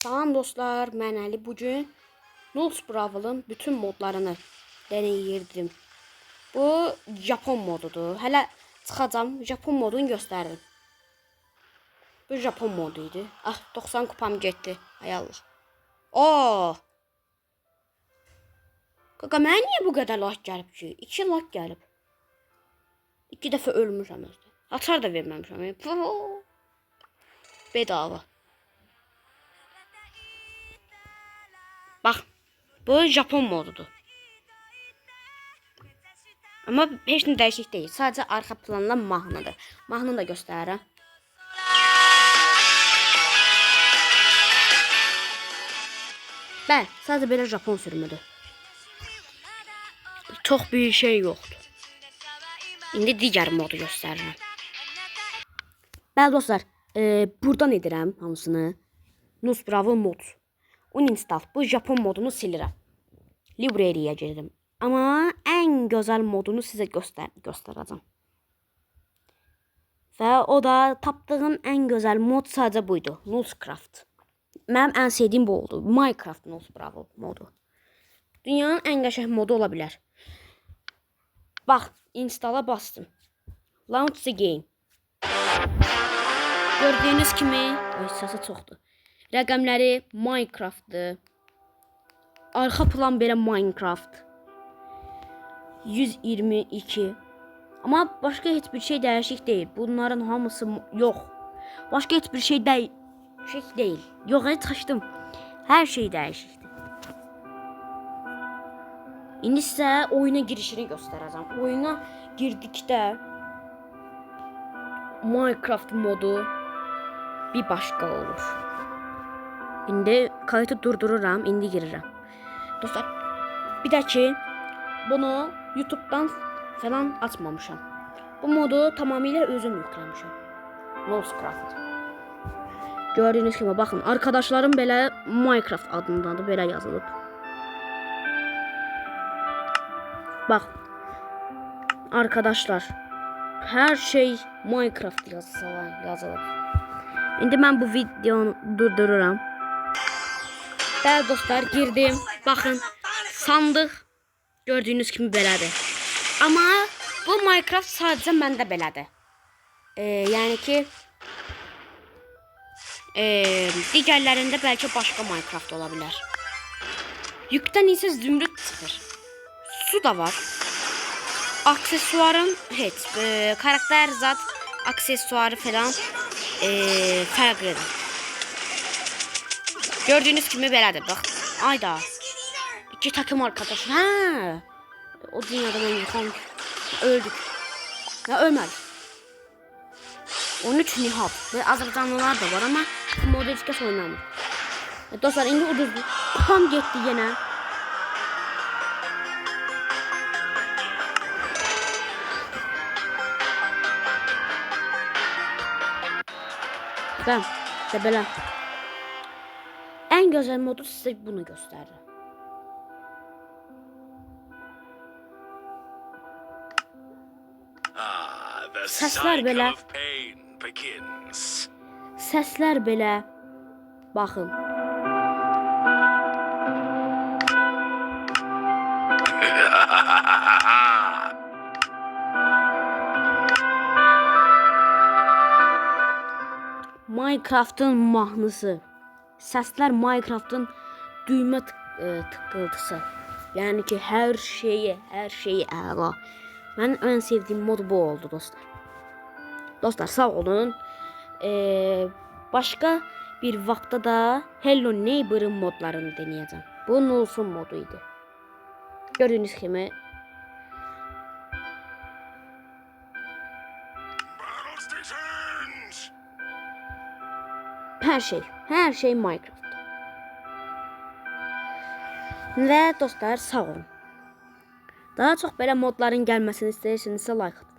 Salam dostlar, mən Əli. Bugün Null Bravel'ın bütün modlarını deneyirdim. Bu Japon modudur. Hələ çıxacam, Japon modunu göstərdim. Bu Japon modu idi. Ah, 90 kupam getdi. Ay Allah. Oo! Qaqa, mənə niyə bu qədər like gəlib ki? 2 like gəlib. 2 dəfə ölmüşəm özdə. Açar da verməmişəm. Bedava. Bax, bu Japon modudur. Amma heç nə dəyişik deyil. Sadəcə arxa planla mahnıdır. Mahnını da göstərirəm. Bəli, sadəcə belə Japon sürümüdür. Çox bir şey yoxdur. İndi digər modu göstərirəm. Bəli dostlar, buradan edirəm hamısını. Null Bravel mod. Uninstall. Bu Japon modunu silirəm. Library-yə girdim. Amma ən gözəl modunu sizə göstərəcəm. Və o da tapdığım ən gözəl mod sadəcə buydu. Nullcraft. Mənim ən sevdiyim bu oldu. Minecraft Null Bravel modu. Dünyanın ən qəşəng modu ola bilər. Bax, installa bastım. Launch the game. Gördüyünüz kimi, səsi çoxdur. Rəqəmləri Minecraft'dır. Arxa plan belə Minecraft. 122. Amma başqa heç bir şey dəyişik deyil. Bunların hamısı yox. Başqa heç bir şey deyil. Yox, çıxdım. Hər şey dəyişikdir. İndi sizə oyuna girişini göstərəcəm. Oyuna girdikdə Minecraft modu bir başqa olur. İndi kayıtı durdururam, indi girirəm. Dostlar, bir də ki, bunu YouTube'dan falan açmamışam. Bu modu tamamilə özüm yükləmişəm. Nullcraft. Gördüyünüz kimi, baxın, arkadaşlarım belə Minecraft adındadır, belə yazılıb. Bax, arkadaşlar, hər şey Minecraft yazılıb. İndi mən bu videonu durdururam. Bəli dostlar, girdim. Baxın, sandıq gördüyünüz kimi belədir. Amma bu Minecraft sadəcə məndə belədir. Yəni ki, digərlərində bəlkə başqa Minecraft ola bilər. Yükdən isə zümrüd çıxır. Su da var. Aksesuarın heç. Karakter zat aksesuarı falan fərqlidir. Gördüyünüz kimi belədir. Bax, ayda. 2 takım arkadaş. Hə. O dünyada mən yıxam. Öldük. Ya ölmədik. 13 nihab. Ve Azərbaycanlılar da var ama bu modu heç kəs oynamır. Dostlar, indi uduzdu. Kupam getdi yenə. Bəli, də belə. En güzel modu size bunu gösterdi. Sesler belə. Sesler belə. Baxın. Minecraft'ın mahnısı. Sesler Minecraft'ın düymə tıqqıltısı. Yəni ki, hər şeyi əla. Mənim ən sevdiyim mod bu oldu dostlar. Dostlar, sağ olun. Başqa bir vaxtda da Hello Neighbor'ın modlarını deneyəcəm. Bu Null'sun modu idi. Gördüyünüz kimi. Her şey Minecraft. Və dostlar, sağ olun. Daha çox belə modların gəlməsini istəyirsinizsə like atın.